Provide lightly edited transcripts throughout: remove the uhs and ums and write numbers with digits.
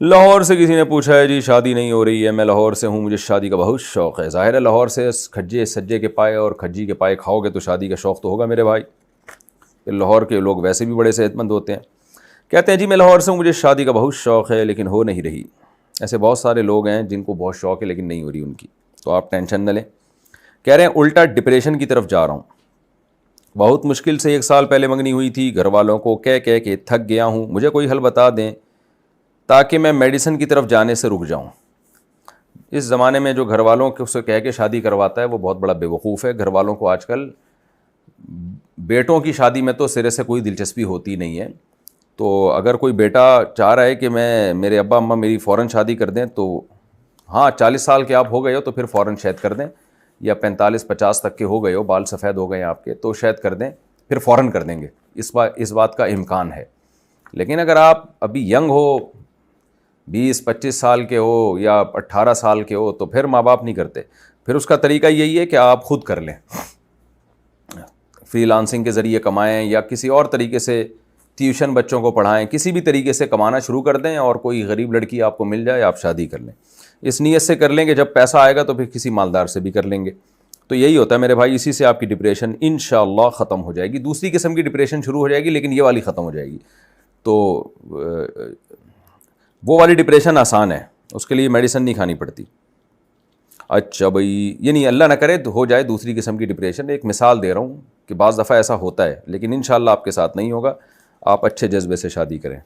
لاہور سے کسی نے پوچھا ہے جی شادی نہیں ہو رہی ہے، میں لاہور سے ہوں، مجھے شادی کا بہت شوق ہے۔ ظاہر ہے لاہور سے کھجے سجے کے پائے اور کھجی کے پائے کھاؤ گے تو شادی کا شوق تو ہوگا میرے بھائی۔ لاہور کے لوگ ویسے بھی بڑے صحت مند ہوتے ہیں۔ کہتے ہیں جی میں لاہور سے ہوں، مجھے شادی کا بہت شوق ہے لیکن ہو نہیں رہی۔ ایسے بہت سارے لوگ ہیں جن کو بہت شوق ہے لیکن نہیں ہو رہی ان کی، تو آپ ٹینشن نہ لیں۔ کہہ رہے ہیں الٹا ڈپریشن کی طرف جا رہا ہوں، بہت مشکل سے 1 سال پہلے منگنی ہوئی تھی، گھر والوں کو کہہ کے تھک گیا ہوں، مجھے کوئی حل بتا دیں تاکہ میں میڈیسن کی طرف جانے سے رک جاؤں۔ اس زمانے میں جو گھر والوں کو سے کہہ کے شادی کرواتا ہے وہ بہت بڑا بے وقوف ہے۔ گھر والوں کو آج کل بیٹوں کی شادی میں تو سرے سے کوئی دلچسپی ہوتی نہیں ہے، تو اگر کوئی بیٹا چاہ رہا ہے کہ میرے ابا اماں میری فوراً شادی کر دیں تو ہاں 40 سال کے آپ ہو گئے ہو تو پھر فوراً شاید کر دیں، یا 45-50 تک کے ہو گئے ہو، بال سفید ہو گئے ہیں آپ کے تو شاید کر دیں، پھر فوراً کر دیں گے، اس بات کا امکان ہے۔ لیکن اگر آپ ابھی ینگ ہو، 20-25 سال کے ہو یا 18 سال کے ہو تو پھر ماں باپ نہیں کرتے، پھر اس کا طریقہ یہی ہے کہ آپ خود کر لیں، فری لانسنگ کے ذریعے کمائیں یا کسی اور طریقے سے ٹیوشن بچوں کو پڑھائیں، کسی بھی طریقے سے کمانا شروع کر دیں اور کوئی غریب لڑکی آپ کو مل جائے آپ شادی کر لیں۔ اس نیت سے کر لیں کہ جب پیسہ آئے گا تو پھر کسی مالدار سے بھی کر لیں گے۔ تو یہی ہوتا ہے میرے بھائی، اسی سے آپ کی ڈپریشن انشاءاللہ ختم ہو جائے گی۔ دوسری قسم کی ڈپریشن شروع ہو جائے گی لیکن یہ والی ختم ہو جائے گی۔ تو وہ والی ڈپریشن آسان ہے، اس کے لیے میڈیسن نہیں کھانی پڑتی۔ اچھا بھائی، یعنی اللہ نہ کرے تو ہو جائے دوسری قسم کی ڈپریشن، ایک مثال دے رہا ہوں کہ بعض دفعہ ایسا ہوتا ہے لیکن انشاءاللہ آپ کے ساتھ نہیں ہوگا، آپ اچھے جذبے سے شادی کریں۔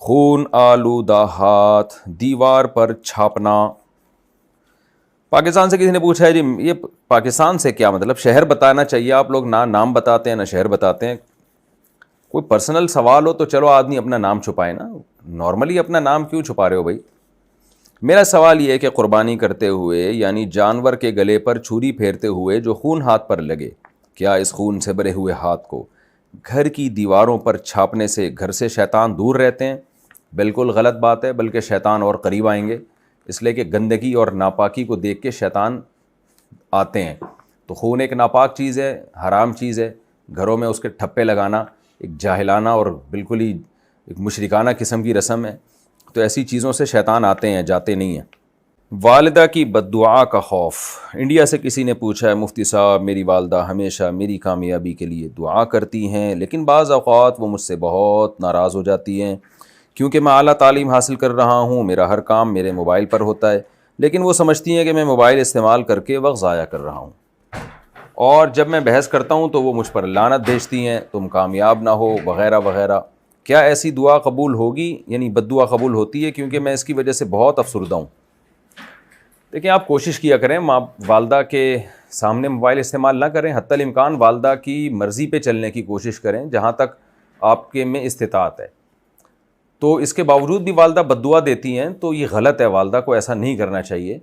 خون آلودہ ہاتھ دیوار پر چھاپنا۔ پاکستان سے کسی نے پوچھا ہے جی یہ پاکستان سے کیا مطلب، شہر بتانا چاہیے، آپ لوگ نہ نام بتاتے ہیں نہ شہر بتاتے ہیں۔ کوئی پرسنل سوال ہو تو چلو آدمی اپنا نام چھپائے نا، نارملی اپنا نام کیوں چھپا رہے ہو بھائی؟ میرا سوال یہ ہے کہ قربانی کرتے ہوئے یعنی جانور کے گلے پر چھری پھیرتے ہوئے جو خون ہاتھ پر لگے، کیا اس خون سے بھرے ہوئے ہاتھ کو گھر کی دیواروں پر چھاپنے سے گھر سے شیطان دور رہتے ہیں؟ بالکل غلط بات ہے، بلکہ شیطان اور قریب آئیں گے، اس لیے کہ گندگی اور ناپاکی کو دیکھ کے شیطان آتے ہیں۔ تو خون ایک ناپاک چیز ہے، حرام چیز ہے، گھروں میں اس کے ٹھپے لگانا ایک جاہلانہ اور بالکل ہی ایک مشرکانہ قسم کی رسم ہے، تو ایسی چیزوں سے شیطان آتے ہیں، جاتے نہیں ہیں۔ والدہ کی بد دعا کا خوف۔ انڈیا سے کسی نے پوچھا ہے مفتی صاحب میری والدہ ہمیشہ میری کامیابی کے لیے دعا کرتی ہیں لیکن بعض اوقات وہ مجھ سے بہت ناراض ہو جاتی ہیں کیونکہ میں اعلیٰ تعلیم حاصل کر رہا ہوں، میرا ہر کام میرے موبائل پر ہوتا ہے، لیکن وہ سمجھتی ہیں کہ میں موبائل استعمال کر کے وقت ضائع کر رہا ہوں، اور جب میں بحث کرتا ہوں تو وہ مجھ پر لعنت بھیجتی ہیں تم کامیاب نہ ہو وغیرہ وغیرہ۔ کیا ایسی دعا قبول ہوگی؟ یعنی بد دعا قبول ہوتی ہے کیونکہ میں اس کی وجہ سے بہت افسردہ ہوں۔ دیکھیں آپ کوشش کیا کریں والدہ کے سامنے موبائل استعمال نہ کریں، حتی الامکان والدہ کی مرضی پہ چلنے کی کوشش کریں جہاں تک آپ کے میں استطاعت ہے۔ تو اس کے باوجود بھی والدہ بد دعا دیتی ہیں تو یہ غلط ہے، والدہ کو ایسا نہیں کرنا چاہیے،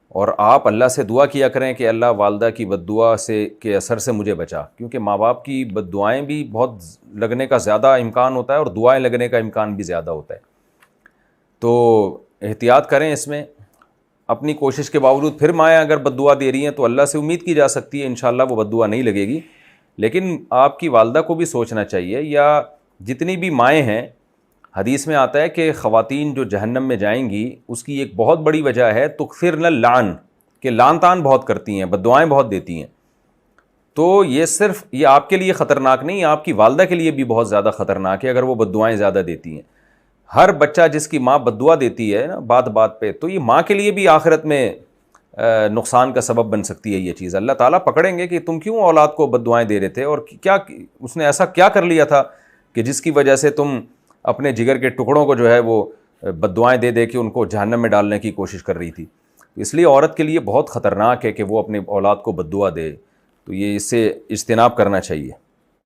اور آپ اللہ سے دعا کیا کریں کہ اللہ والدہ کی بد دعا سے کے اثر سے مجھے بچا، کیونکہ ماں باپ کی بد دعائیں بھی بہت لگنے کا زیادہ امکان ہوتا ہے اور دعائیں لگنے کا امکان بھی زیادہ ہوتا ہے، تو احتیاط کریں اس میں۔ اپنی کوشش کے باوجود پھر مائیں اگر بد دعا دے رہی ہیں تو اللہ سے امید کی جا سکتی ہے انشاءاللہ وہ بد دعا نہیں لگے گی، لیکن آپ کی والدہ کو بھی سوچنا چاہیے، یا جتنی بھی مائیں ہیں، حدیث میں آتا ہے کہ خواتین جو جہنم میں جائیں گی اس کی ایک بہت بڑی وجہ ہے تکثرن اللعن، کہ لعن طعن بہت کرتی ہیں، بد دعائیں بہت دیتی ہیں۔ تو یہ صرف یہ آپ کے لیے خطرناک نہیں، آپ کی والدہ کے لیے بھی بہت زیادہ خطرناک ہے اگر وہ بد دعائیں زیادہ دیتی ہیں۔ ہر بچہ جس کی ماں بد دعا دیتی ہے نا بات بات پہ، تو یہ ماں کے لیے بھی آخرت میں نقصان کا سبب بن سکتی ہے یہ چیز۔ اللہ تعالیٰ پکڑیں گے کہ تم کیوں اولاد کو بد دعائیں دے رہے تھے، اور کیا اس نے ایسا کیا کر لیا تھا کہ جس کی وجہ سے تم اپنے جگر کے ٹکڑوں کو جو ہے وہ بد دعائیں دے دے کے ان کو جہنم میں ڈالنے کی کوشش کر رہی تھی۔ اس لیے عورت کے لیے بہت خطرناک ہے کہ وہ اپنے اولاد کو بد دعا دے، تو یہ اس سے اجتناب کرنا چاہیے۔